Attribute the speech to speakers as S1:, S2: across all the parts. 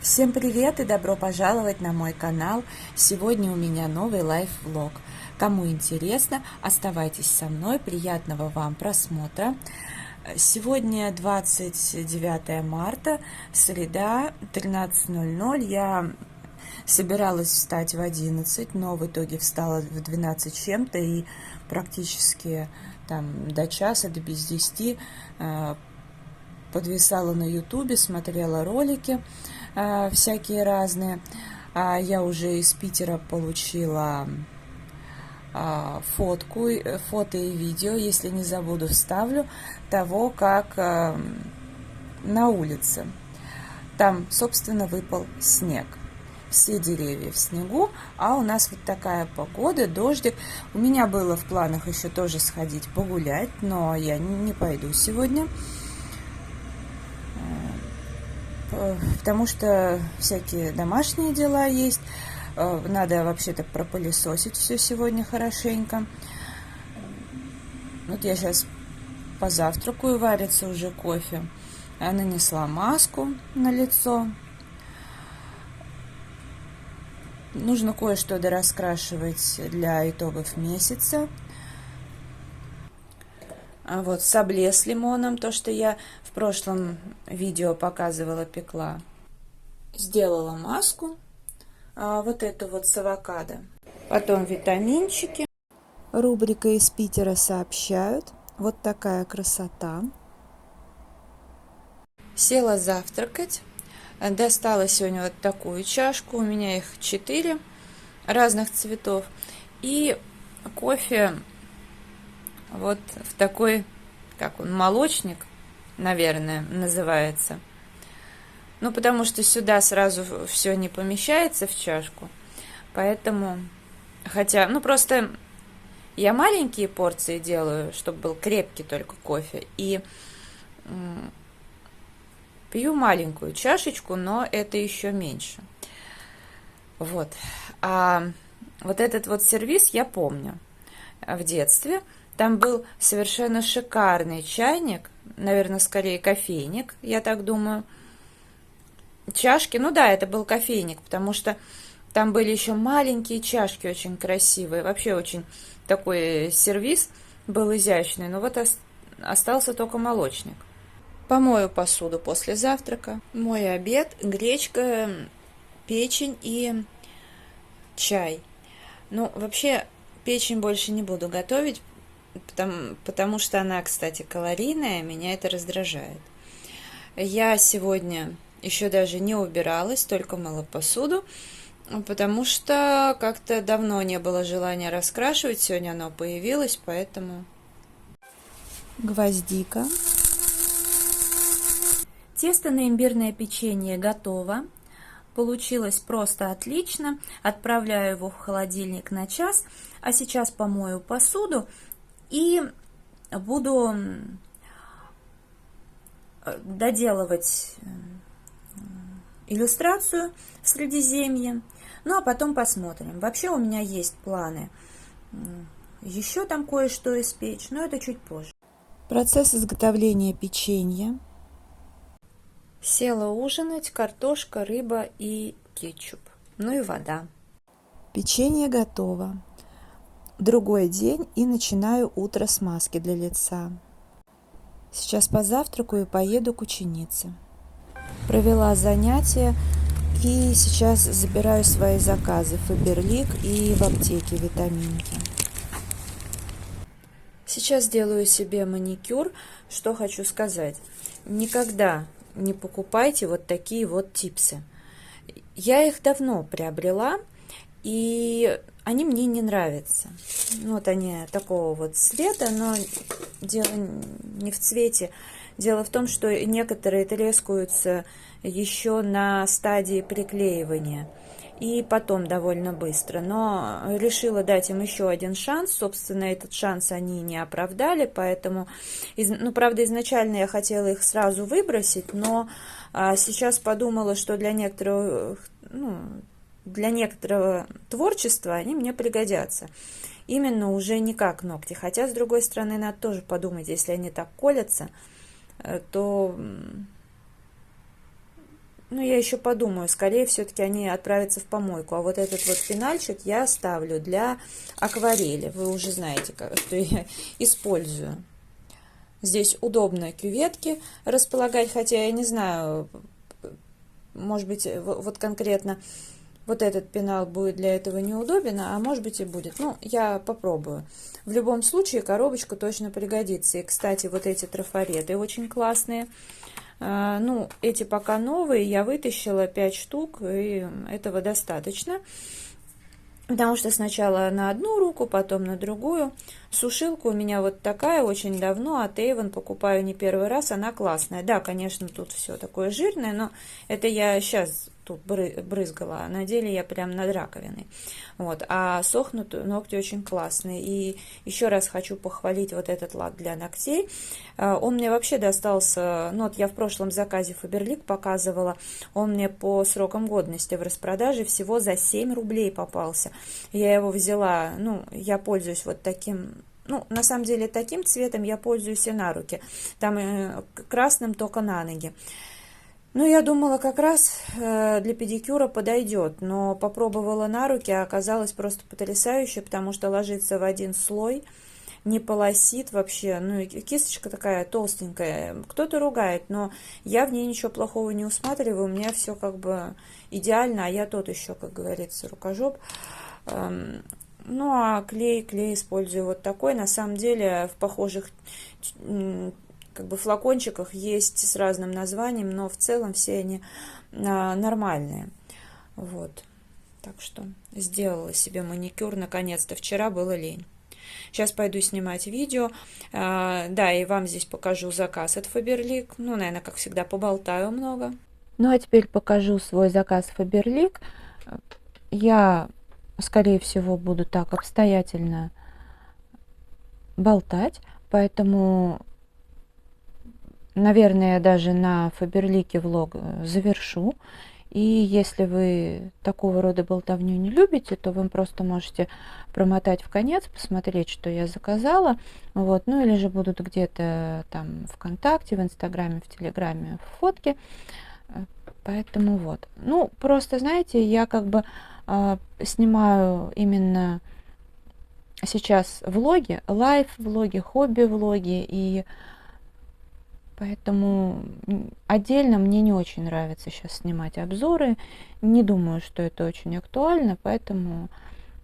S1: Всем привет и добро пожаловать на мой канал. Сегодня у меня новый лайф-влог. Кому интересно, оставайтесь со мной. Приятного вам просмотра. Сегодня 29 марта, среда, 13:00. Я собиралась встать в 11, но в итоге встала в 12 чем-то и практически там до часа, до без 10 подвисала на ютубе, смотрела ролики всякие разные. Я уже из Питера получила фото и видео, если не забуду, вставлю, того, как на улице. Там, собственно, выпал снег. Все деревья в снегу, а у нас вот такая погода, дождик. У меня было в планах еще тоже сходить погулять, но я не пойду сегодня, потому что всякие домашние дела есть. Надо вообще-то пропылесосить все сегодня хорошенько. Вот я сейчас позавтракаю, варится уже кофе. Я нанесла маску на лицо. Нужно кое-что дораскрашивать для итогов месяца. Вот сабле с лимоном, то, что я в прошлом видео показывала, пекла. Сделала маску, вот эту вот с авокадо. Потом витаминчики. Рубрика из Питера сообщают. Вот такая красота. Села завтракать. Достала сегодня вот такую чашку. У меня их 4 разных цветов. И кофе вот в такой, как он, молочник, наверное, называется. Ну, потому что сюда сразу все не помещается в чашку. Поэтому, хотя, ну, просто я маленькие порции делаю, чтобы был крепкий только кофе. И пью маленькую чашечку, но это еще меньше. Вот. А вот этот вот сервиз я помню в детстве. Там был совершенно шикарный чайник, наверное, скорее кофейник, я так думаю. Чашки, ну да, это был кофейник, потому что там были еще маленькие чашки, очень красивые. Вообще очень такой сервиз был изящный. Но вот остался только молочник. Помою посуду после завтрака. Мой обед, гречка, печень и чай. Ну, вообще, печень больше не буду готовить, потому что она, кстати, калорийная, меня это раздражает. Я сегодня еще даже не убиралась, только мыла посуду, потому что как-то давно не было желания раскрашивать, сегодня оно появилось, поэтому... Гвоздика. Тесто на имбирное печенье готово. Получилось просто отлично. Отправляю его в холодильник на час, а сейчас помою посуду и буду доделывать иллюстрацию в Средиземье. Ну, а потом посмотрим. Вообще у меня есть планы еще там кое-что испечь, но это чуть позже. Процесс изготовления печенья. Села ужинать: картошка, рыба и кетчуп. Ну и вода. Печенье готово. Другой день и начинаю утро с маски для лица. Сейчас позавтракаю и поеду к ученице. Провела занятия и сейчас забираю свои заказы: Фаберлик и в аптеке витаминки. Сейчас делаю себе маникюр. Что хочу сказать. Никогда не покупайте вот такие вот типсы. Я их давно приобрела, и они мне не нравятся. Вот они такого вот цвета, но дело не в цвете. Дело в том, что некоторые трескаются еще на стадии приклеивания, и потом довольно быстро. Но решила дать им еще один шанс. Собственно, этот шанс они не оправдали, поэтому, ну, правда, изначально я хотела их сразу выбросить, но сейчас подумала, что для некоторого творчества они мне пригодятся. Именно уже не как ногти. Хотя, с другой стороны, надо тоже подумать, если они так колятся, то ну, я еще подумаю, скорее все-таки они отправятся в помойку. А вот этот вот пенальчик я оставлю для акварели. Вы уже знаете, что я использую. Здесь удобно кюветки располагать, хотя я не знаю, может быть, вот конкретно вот этот пенал будет для этого неудобен, а может быть и будет. Ну, я попробую. В любом случае, коробочка точно пригодится. И, кстати, вот эти трафареты очень классные. Ну, эти пока новые, я вытащила 5 штук, и этого достаточно. Потому что сначала на одну руку, потом на другую. Сушилка у меня вот такая, очень давно, от Avon покупаю не первый раз, она классная. Да, конечно, тут все такое жирное, но это я сейчас тут брызгала, а на деле я прям над раковиной. Вот, а сохнут ногти очень классные. И еще раз хочу похвалить вот этот лак для ногтей. Он мне вообще достался, ну вот я в прошлом заказе Faberlic показывала, он мне по срокам годности в распродаже всего за 7 рублей попался. Я его взяла, ну, я пользуюсь вот таким, ну, на самом деле таким цветом я пользуюсь и на руки. Там красным только на ноги. Ну, я думала, как раз для педикюра подойдет, но попробовала на руки, а оказалось просто потрясающе, потому что ложится в один слой, не полосит вообще, ну, и кисточка такая толстенькая. Кто-то ругает, но я в ней ничего плохого не усматриваю, у меня все как бы идеально, а я тот еще, как говорится, рукожоп. Ну, а клей использую вот такой. На самом деле в похожих как бы флакончиках есть с разным названием, но в целом все они нормальные. Вот. Так что сделала себе маникюр наконец-то. Вчера было лень. Сейчас пойду снимать видео. Да, и вам здесь покажу заказ от Faberlic. Ну, наверное, как всегда, поболтаю много. Ну, а теперь покажу свой заказ Faberlic. Я, скорее всего, буду так обстоятельно болтать, поэтому, наверное, я даже на Faberlic влог завершу. И если вы такого рода болтовню не любите, то вы просто можете промотать в конец, посмотреть, что я заказала. Вот. Ну или же будут где-то там ВКонтакте, в Инстаграме, в Телеграме фотки. Поэтому вот. Ну, просто, знаете, я как бы снимаю именно сейчас влоги, лайф-влоги, хобби-влоги, и поэтому отдельно мне не очень нравится сейчас снимать обзоры. Не думаю, что это очень актуально, поэтому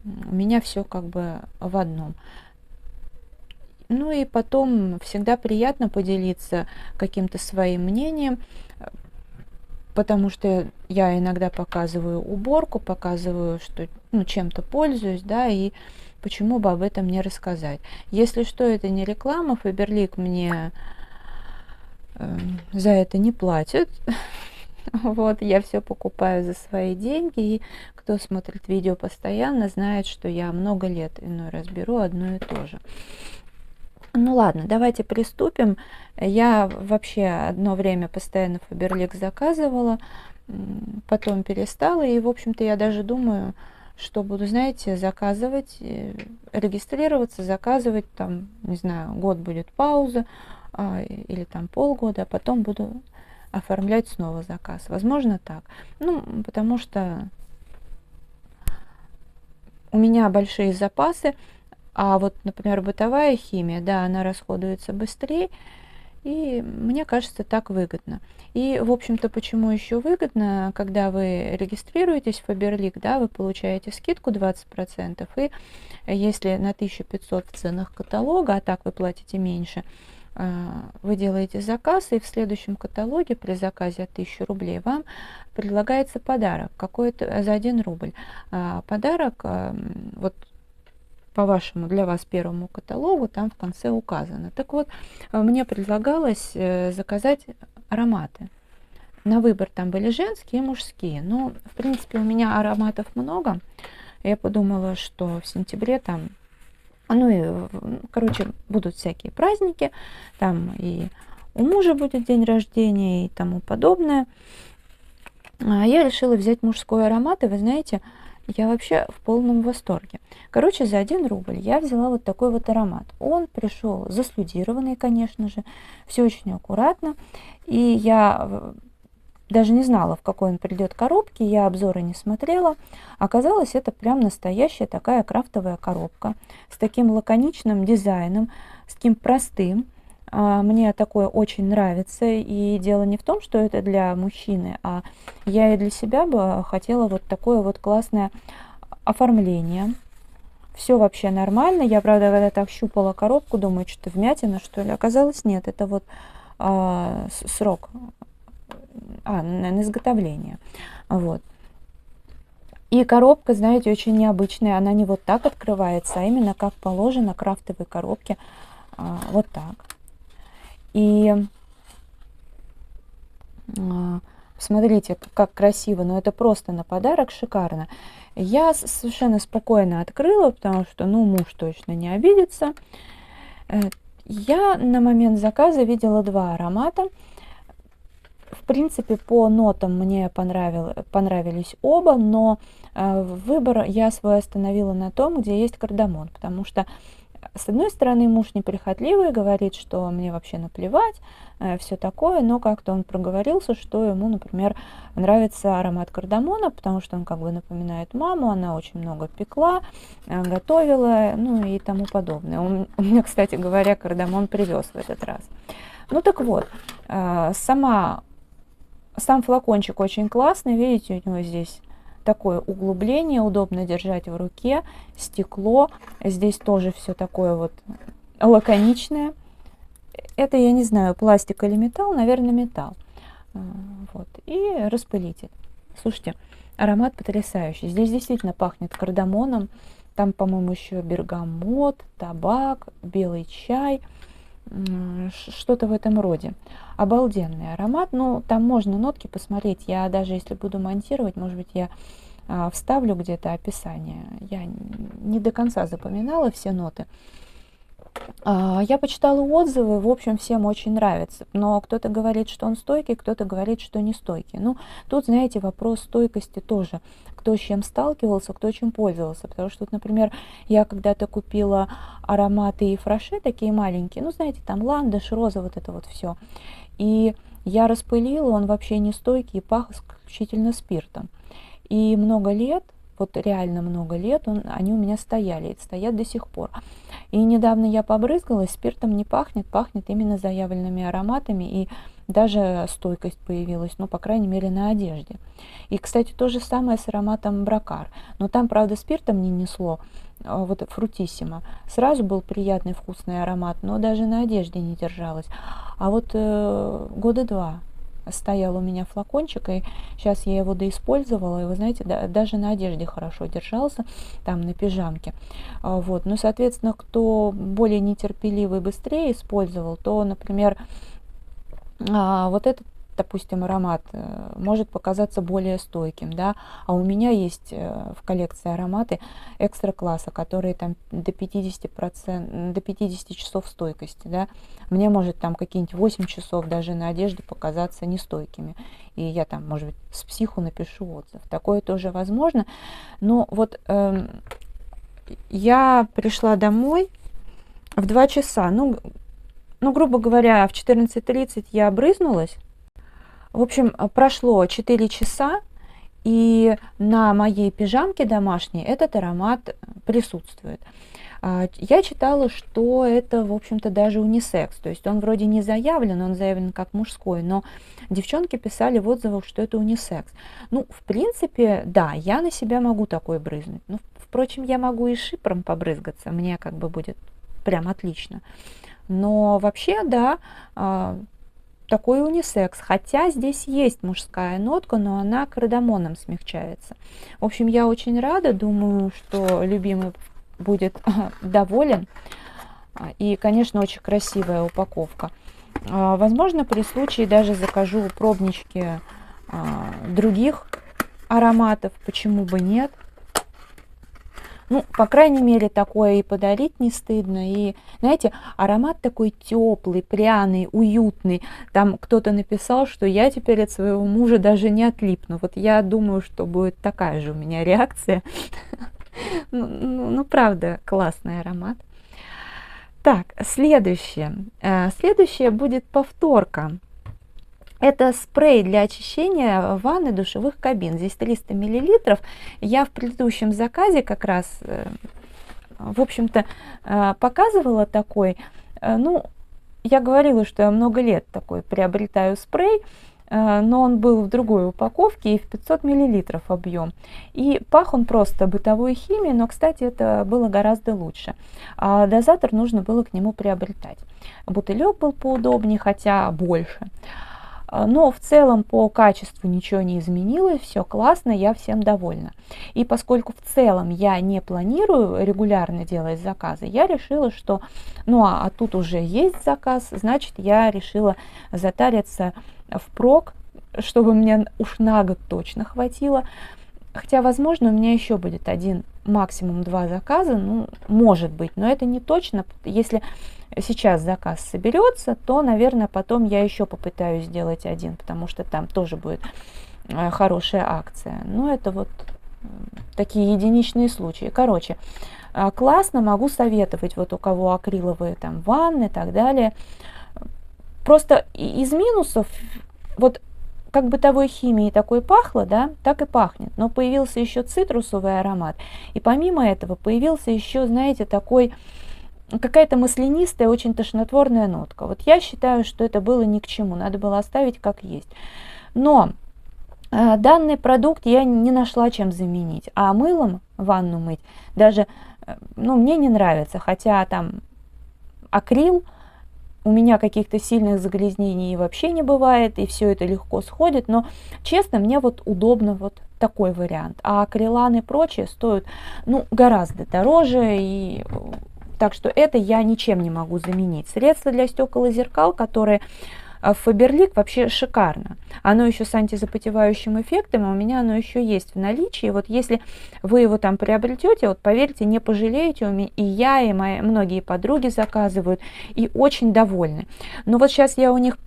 S1: у меня все как бы в одном. Ну и потом всегда приятно поделиться каким-то своим мнением, потому что я иногда показываю уборку, показываю, что, ну, чем-то пользуюсь, да, и почему бы об этом не рассказать. Если что, это не реклама, Faberlic мне за это не платят. Вот, я все покупаю за свои деньги, и кто смотрит видео постоянно, знает, что я много лет иной раз беру одно и то же. Ну ладно, давайте приступим. Я вообще одно время постоянно Faberlic заказывала, потом перестала, и, в общем-то, я даже думаю, что буду, знаете, заказывать, регистрироваться, заказывать, там, не знаю, год будет пауза, или там полгода, а потом буду оформлять снова заказ. Возможно, так. Ну, потому что у меня большие запасы, а вот, например, бытовая химия, да, она расходуется быстрее, и мне кажется, так выгодно. И, в общем-то, почему еще выгодно, когда вы регистрируетесь в Faberlic, да, вы получаете скидку 20%, и если на 1500 в ценах каталога, а так вы платите меньше, вы делаете заказ, и в следующем каталоге при заказе от 1000 рублей вам предлагается подарок какой-то за 1 рубль. Подарок вот по вашему, для вас первому каталогу там в конце указано. Так вот, мне предлагалось заказать ароматы. На выбор там были женские и мужские. Но, в принципе, у меня ароматов много. Я подумала, что в сентябре там, ну и, короче, будут всякие праздники, там и у мужа будет день рождения и тому подобное. Я решила взять мужской аромат, и вы знаете, я вообще в полном восторге. Короче, за 1 рубль я взяла вот такой вот аромат. Он пришел заслюдированный, конечно же, все очень аккуратно. И я даже не знала, в какой он придет коробке, я обзоры не смотрела. Оказалось, это прям настоящая такая крафтовая коробка с таким лаконичным дизайном, с таким простым. Мне такое очень нравится, и дело не в том, что это для мужчины, а я и для себя бы хотела вот такое вот классное оформление. Все вообще нормально. Я, правда, когда так щупала коробку, думаю, что-то вмятина, что ли. Оказалось, нет, это вот срок на изготовление. Вот. И коробка, знаете, очень необычная. Она не вот так открывается, а именно как положено крафтовой коробке. Вот так. И смотрите, как красиво. Но это просто на подарок шикарно. Я совершенно спокойно открыла, потому что, ну, муж точно не обидится. Я на момент заказа видела 2 аромата. В принципе, по нотам мне понравились оба, но выбор я свой остановила на том, где есть кардамон, потому что, с одной стороны, муж неприхотливый, говорит, что мне вообще наплевать, все такое, но как-то он проговорился, что ему, например, нравится аромат кардамона, потому что он как бы напоминает маму, она очень много пекла, готовила, ну и тому подобное. Он мне, кстати говоря, кардамон привез в этот раз. Ну так вот, сам флакончик очень классный, видите, у него здесь такое углубление, удобно держать в руке, стекло, здесь тоже все такое вот лаконичное. Это, я не знаю, пластик или металл, наверное, металл. Вот. И распылитель. Слушайте, аромат потрясающий. Здесь действительно пахнет кардамоном, там, по-моему, еще бергамот, табак, белый чай, что-то в этом роде. Обалденный аромат. Ну, там можно нотки посмотреть. Я даже если буду монтировать, может быть, я вставлю где-то описание. Я не до конца запоминала все ноты. Я почитала отзывы, в общем, всем очень нравится. Но кто-то говорит, что он стойкий, кто-то говорит, что не стойкий. Ну, тут, знаете, вопрос стойкости тоже. Кто с чем сталкивался, кто чем пользовался. Потому что, например, я когда-то купила ароматы и фраше, такие маленькие, ну, знаете, там ландыш, роза, вот это вот все. И я распылила, он вообще не стойкий, пах исключительно спиртом. И много лет, вот реально много лет, они у меня стояли, и стоят до сих пор. И недавно я побрызгалась, спиртом не пахнет, пахнет именно заявленными ароматами, и даже стойкость появилась, ну, по крайней мере, на одежде. И, кстати, то же самое с ароматом Бракар. Но там, правда, спиртом не несло, вот фрутиссимо. Сразу был приятный вкусный аромат, но даже на одежде не держалось. А вот 2 года стоял у меня флакончик, и сейчас я его доиспользовала, и вы знаете, даже на одежде хорошо держался, там на пижамке. Вот. Ну, соответственно, кто более нетерпеливый, быстрее использовал, то, например, вот этот, допустим, аромат может показаться более стойким, да, а у меня есть в коллекции ароматы экстра-класса, которые там до 50 часов стойкости, да, мне может там какие-нибудь 8 часов даже на одежде показаться нестойкими, и я там, может быть, с психу напишу отзыв, такое тоже возможно, но вот я пришла домой в 2 часа, ну, грубо говоря, в 14:30 я брызнулась. В общем, прошло 4 часа, и на моей пижамке домашней этот аромат присутствует. Я читала, что это, в общем-то, даже унисекс, то есть он вроде не заявлен, он заявлен как мужской, но девчонки писали в отзывах, что это унисекс. Ну, в принципе, да, я на себя могу такой брызнуть. Ну, впрочем, я могу и шипром побрызгаться, мне как бы будет прям отлично. Но вообще, да, такой унисекс. Хотя здесь есть мужская нотка, но она кардамоном смягчается. В общем, я очень рада, думаю, что любимый будет доволен. И, конечно, очень красивая упаковка. Возможно, при случае даже закажу пробнички других ароматов, почему бы нет. Ну, по крайней мере, такое и подарить не стыдно. И, знаете, аромат такой теплый, пряный, уютный. Там кто-то написал, что я теперь от своего мужа даже не отлипну. Вот я думаю, что будет такая же у меня реакция. Ну, правда, классный аромат. Так, следующее. Следующее будет повторка. Это спрей для очищения ванны, душевых кабин. Здесь 300 мл. Я в предыдущем заказе как раз, в общем-то, показывала такой. Ну, я говорила, что я много лет такой приобретаю спрей, но он был в другой упаковке и в 500 мл объем. И пах он просто бытовой химией, но, кстати, это было гораздо лучше. А дозатор нужно было к нему приобретать. Бутылек был поудобнее, хотя больше. Но в целом по качеству ничего не изменилось, все классно, я всем довольна. И поскольку в целом я не планирую регулярно делать заказы, я решила, что, ну а тут уже есть заказ, значит я решила затариться впрок, чтобы мне уж на год точно хватило. Хотя, возможно, у меня еще будет один, максимум 2 заказа, ну, может быть, но это не точно. Если сейчас заказ соберется, то, наверное, потом я еще попытаюсь сделать один, потому что там тоже будет хорошая акция. Но это вот такие единичные случаи. Короче, классно, могу советовать, вот у кого акриловые там ванны и так далее. Просто из минусов, вот как бытовой химией такой пахло, да, так и пахнет. Но появился еще цитрусовый аромат. И помимо этого появился еще, знаете, такой, какая-то маслянистая, очень тошнотворная нотка. Вот я считаю, что это было ни к чему. Надо было оставить как есть. Но данный продукт я не нашла чем заменить. А мылом ванну мыть даже, ну, мне не нравится. Хотя там акрил, у меня каких-то сильных загрязнений вообще не бывает, и все это легко сходит, но, честно, мне вот удобно вот такой вариант. А акрилан и прочее стоят, ну, гораздо дороже, и так что это я ничем не могу заменить. Средство для стекол и зеркал, которое Faberlic, вообще шикарно. Оно еще с антизапотевающим эффектом, а у меня оно еще есть в наличии. Вот если вы его там приобретете, вот поверьте, не пожалеете, и я, и мои многие подруги заказывают, и очень довольны. Но вот сейчас я у них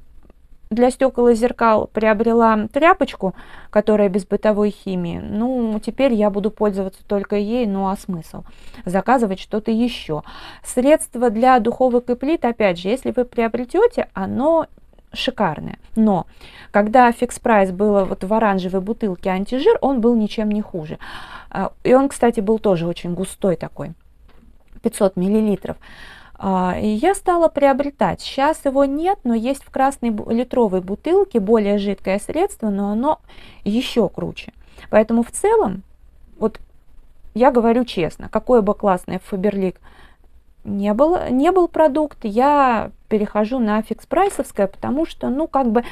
S1: для стекол и зеркал приобрела тряпочку, которая без бытовой химии. Ну, теперь я буду пользоваться только ей, ну а смысл? Заказывать что-то еще. Средство для духовок и плит, опять же, если вы приобретете, оно шикарное. Но когда фикс прайс было вот в оранжевой бутылке антижир, он был ничем не хуже. И он, кстати, был тоже очень густой такой, 500 миллилитров. И я стала приобретать. Сейчас его нет, но есть в красной литровой бутылке более жидкое средство, но оно еще круче. Поэтому в целом, вот я говорю честно, какой бы классный Faberlic не был продукт, я перехожу на фикс-прайсовское, потому что, ну, как бы,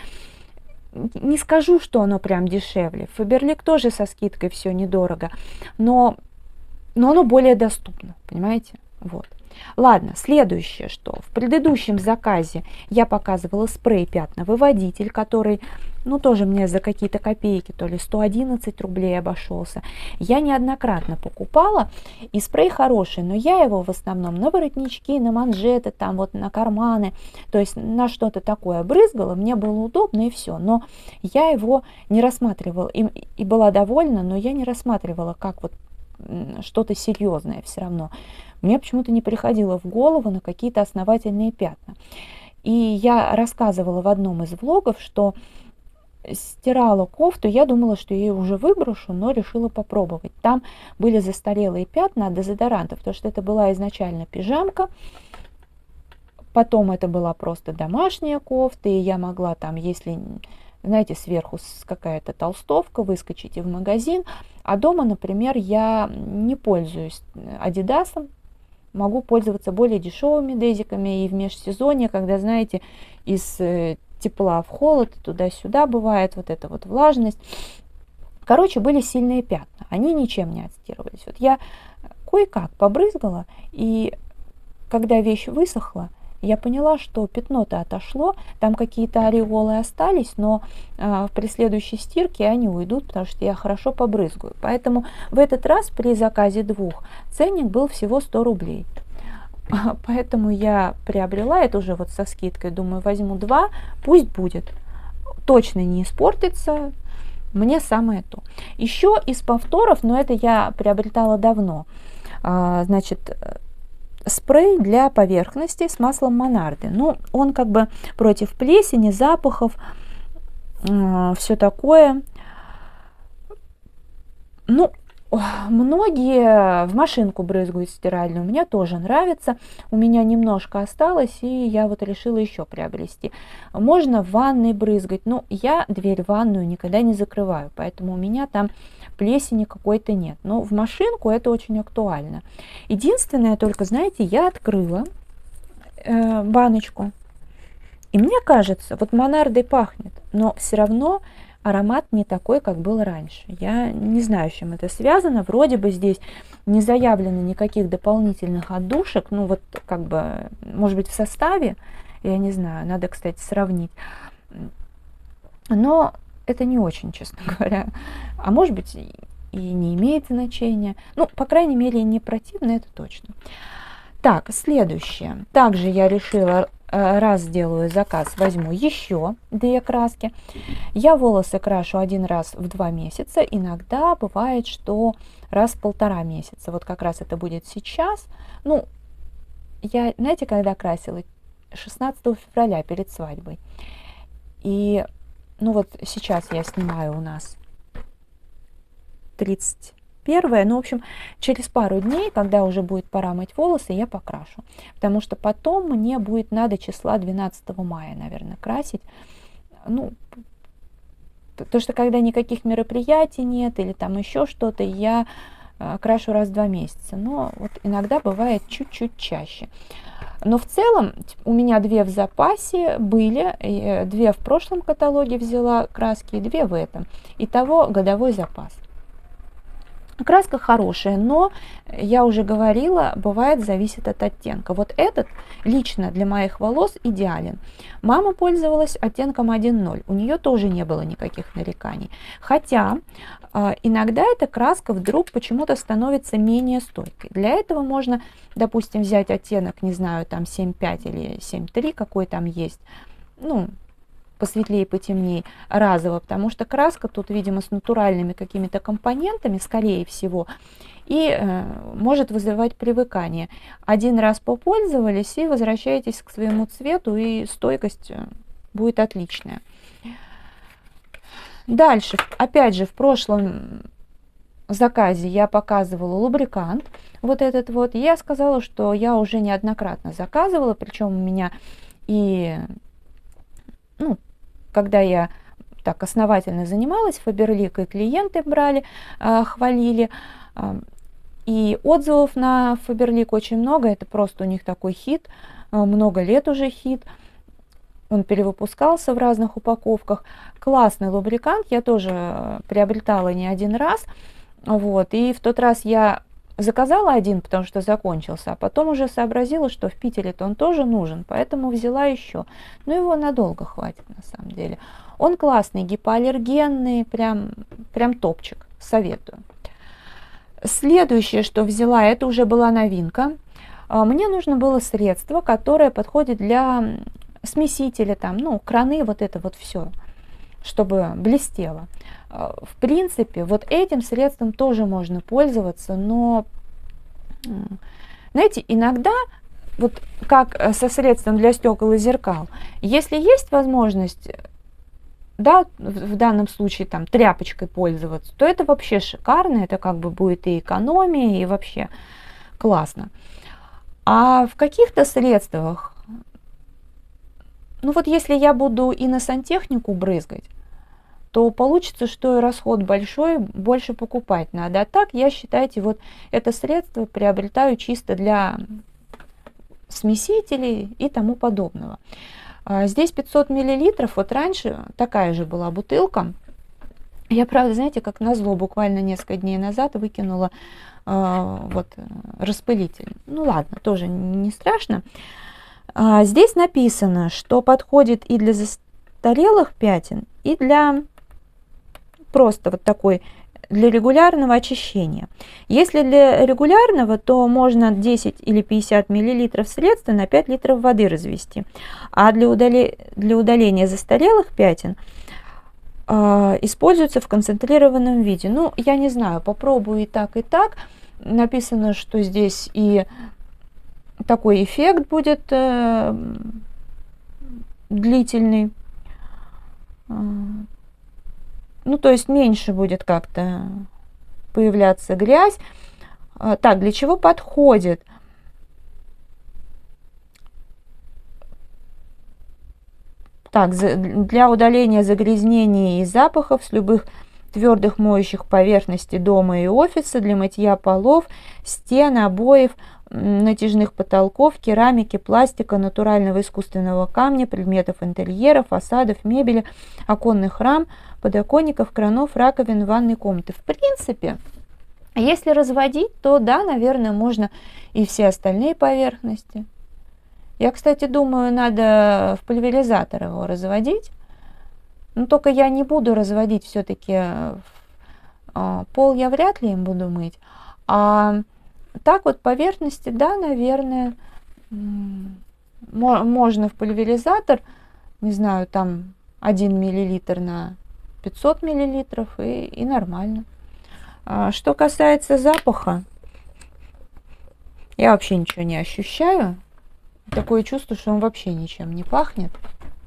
S1: не скажу, что оно прям дешевле. Faberlic тоже со скидкой все недорого, но оно более доступно, понимаете? Вот. Ладно, следующее, что в предыдущем заказе я показывала спрей пятновыводитель, который, ну, тоже мне за какие-то копейки, то ли 111 рублей обошелся. Я неоднократно покупала, и спрей хороший, но я его в основном на воротнички, на манжеты, там вот на карманы, то есть на что-то такое брызгала, мне было удобно и все. Но я его не рассматривала, и была довольна, но я не рассматривала как вот что-то серьезное все равно. Мне почему-то не приходило в голову на какие-то основательные пятна. И я рассказывала в одном из влогов, что стирала кофту, я думала, что я ее уже выброшу, но решила попробовать. Там были застарелые пятна от дезодорантов, потому что это была изначально пижамка, потом это была просто домашняя кофта, и я могла там, если, знаете, сверху какая-то толстовка, выскочить и в магазин. А дома, например, я не пользуюсь Адидасом, могу пользоваться более дешевыми дезиками и в межсезонье, когда, знаете, из тепла в холод, туда-сюда бывает вот эта вот влажность. Короче, были сильные пятна, они ничем не отстирывались. Вот я кое-как побрызгала, и когда вещь высохла, я поняла, что пятно-то отошло, там какие-то ореолы остались, но при следующей стирке они уйдут, потому что я хорошо побрызгаю. Поэтому в этот раз при заказе 2 ценник был всего 100 рублей. Поэтому я приобрела это уже вот со скидкой, думаю, возьму 2, пусть будет. Точно не испортится, мне самое то. Еще из повторов, но это я приобретала давно, значит, спрей для поверхностей с маслом Монарды. Ну, он как бы против плесени, запахов. все такое. Ну, многие в машинку брызгают стиральную, мне тоже нравится. У меня немножко осталось, и я вот решила еще приобрести. Можно в ванной брызгать, но я дверь в ванную никогда не закрываю, поэтому у меня там плесени какой-то нет. Но в машинку это очень актуально. Единственное, только, знаете, я открыла баночку, и мне кажется, вот Монардой пахнет, но все равно аромат не такой, как был раньше. Я не знаю, с чем это связано. Вроде бы здесь не заявлено никаких дополнительных отдушек. Ну вот как бы, может быть, в составе, я не знаю, надо, кстати, сравнить. Но это не очень, честно говоря. А может быть, и не имеет значения. Ну, по крайней мере, не противно, это точно. Так, следующее. Также я решила, раз сделаю заказ, возьму еще 2 краски. Я волосы крашу 1 раз в 2 месяца. Иногда бывает, что раз в 1,5 месяца. Вот как раз это будет сейчас. Ну, я, знаете, когда красила? 16 февраля перед свадьбой. И, ну вот сейчас я снимаю у нас 31, ну, в общем, через пару дней, когда уже будет пора мыть волосы, я покрашу. Потому что потом мне будет надо числа 12 мая, наверное, красить. Ну, то, что когда никаких мероприятий нет или там еще что-то, я крашу раз в 2 месяца. Но вот иногда бывает чуть-чуть чаще. Но в целом у меня 2 в запасе были, 2 в прошлом каталоге взяла краски, и 2 в этом. Итого годовой запас. Краска хорошая, но, я уже говорила, бывает, зависит от оттенка. Вот этот лично для моих волос идеален. Мама пользовалась оттенком 1.0, у нее тоже не было никаких нареканий. Хотя иногда эта краска вдруг почему-то становится менее стойкой. Для этого можно, допустим, взять оттенок, не знаю, там 7.5 или 7.3, какой там есть, ну, посветлее, потемнее, разово, потому что краска тут, видимо, с натуральными какими-то компонентами, скорее всего, и может вызывать привыкание. 1 раз попользовались и возвращаетесь к своему цвету, и стойкость будет отличная. Дальше, опять же, в прошлом заказе я показывала лубрикант, вот этот вот. Я сказала, что я уже неоднократно заказывала, причем у меня и, ну, когда я так основательно занималась, Фаберлик, и клиенты брали, хвалили, и отзывов на Фаберлик очень много, это просто у них такой хит, много лет уже хит, он перевыпускался в разных упаковках. Классный лубрикант, я тоже приобретала не 1 раз, вот, и в тот раз я заказала 1, потому что закончился, а потом уже сообразила, что в Питере-то он тоже нужен, поэтому взяла еще. Но его надолго хватит, на самом деле. Он классный, гипоаллергенный, прям топчик, советую. Следующее, что взяла, это уже была новинка. Мне нужно было средство, которое подходит для смесителя, там, ну, краны, вот это вот все, чтобы блестело. В принципе, вот этим средством тоже можно пользоваться, но, знаете, иногда, вот как со средством для стекол и зеркал, если есть возможность, да, в данном случае там тряпочкой пользоваться, то это вообще шикарно, это как бы будет и экономия, и вообще классно. А в каких-то средствах, ну вот если я буду и на сантехнику брызгать, то получится, что и расход большой, больше покупать надо. А так я, считайте, вот это средство приобретаю чисто для смесителей и тому подобного. Здесь 500 миллилитров, вот раньше такая же была бутылка. Я, правда, знаете, как назло, буквально несколько дней назад выкинула вот распылитель. Ну ладно, тоже не страшно. Здесь написано, что подходит и для застарелых пятен, и для просто вот такой, для регулярного очищения. Если для регулярного, то можно 10 или 50 миллилитров средства на 5 литров воды развести. А для удаления застарелых пятен используется в концентрированном виде. Ну, я не знаю, попробую и так, и так. Написано, что здесь и такой эффект будет длительный. ну, то есть меньше будет как-то появляться грязь. Так, для чего подходит? Так, для удаления загрязнений и запахов с любых твердых моющих поверхностей дома и офиса, для мытья полов, стен, обоев, натяжных потолков, керамики, пластика, натурального искусственного камня, предметов интерьера, фасадов, мебели, оконных рам, подоконников, кранов, раковин, ванной комнаты. В принципе, если разводить, то да, наверное, можно и все остальные поверхности. Я, кстати, думаю, надо в пульверизатор его разводить. Но только я не буду разводить все-таки пол, я вряд ли им буду мыть. А так вот поверхности, да, наверное, можно в пульверизатор, не знаю, там 1 миллилитр на 500 миллилитров и нормально. Что касается запаха, я вообще ничего не ощущаю. Такое чувство, что он вообще ничем не пахнет.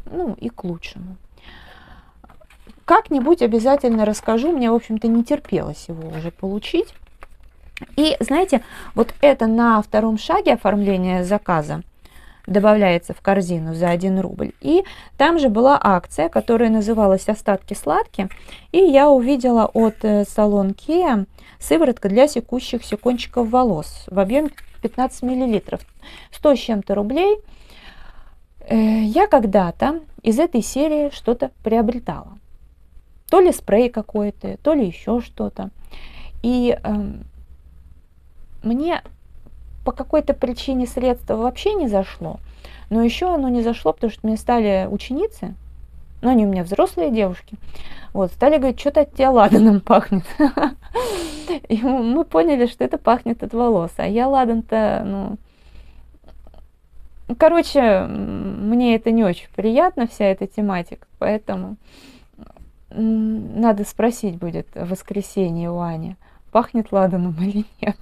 S1: Ну, и к лучшему. Как-нибудь обязательно расскажу. Мне, в общем-то, не терпелось его уже получить. И, знаете, вот это на втором шаге оформления заказа добавляется в корзину за 1 рубль. И там же была акция, которая называлась «Остатки сладкие». И я увидела от салон Kia сыворотка для секущихся кончиков волос в объеме 15 миллилитров. 100 с чем-то рублей. Я когда-то из этой серии что-то приобретала. То ли спрей какой-то, то ли еще что-то. И мне по какой-то причине средство вообще не зашло. Но еще оно не зашло, потому что мне стали ученицы, ну они у меня взрослые девушки, вот, стали говорить, что-то от тебя ладаном пахнет. И мы поняли, что это пахнет от волос. А я ладан-то, ну... Короче, мне это не очень приятно, вся эта тематика, поэтому надо спросить будет в воскресенье у Ани, пахнет ладаном или нет.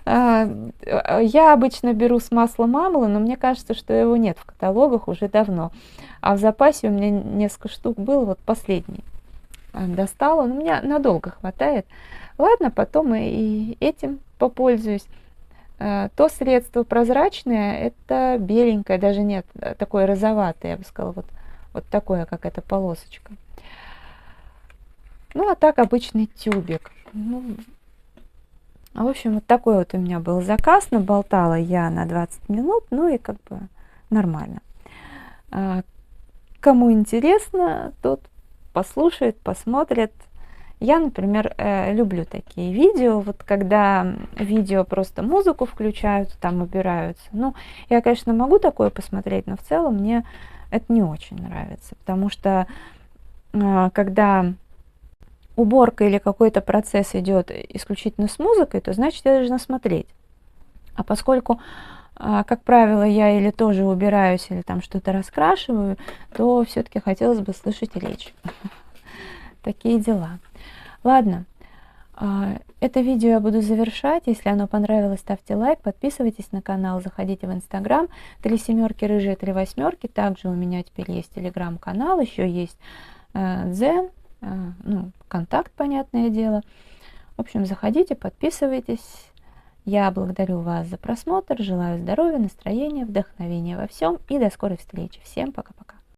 S1: Я обычно беру с маслом амлы, но мне кажется, что его нет в каталогах уже давно. А в запасе у меня несколько штук было, вот последний достала, но у меня надолго хватает. Ладно, потом и этим попользуюсь. То средство прозрачное, это беленькое, даже нет, такое розоватое, я бы сказала, вот такое, как эта полосочка. Ну, а так обычный тюбик. Ну, в общем, вот такой вот у меня был заказ. Наболтала я на 20 минут, ну и как бы нормально. Кому интересно, тот послушает, посмотрит. Я, например, люблю такие видео, вот когда видео просто музыку включают, там убираются. Ну, я, конечно, могу такое посмотреть, но в целом мне это не очень нравится, потому что когда уборка или какой-то процесс идет исключительно с музыкой, то значит я должна смотреть. А поскольку, как правило, я или тоже убираюсь, или там что-то раскрашиваю, то все-таки хотелось бы слышать речь. Такие дела. Ладно, это видео я буду завершать. Если оно понравилось, ставьте лайк, подписывайтесь на канал, заходите в Инстаграм 3 семерки рыжие 3 восьмерки. Также у меня теперь есть Телеграм-канал, еще есть Дзен, ну, контакт, понятное дело. В общем, заходите, подписывайтесь. Я благодарю вас за просмотр, желаю здоровья, настроения, вдохновения во всем и до скорой встречи. Всем пока-пока.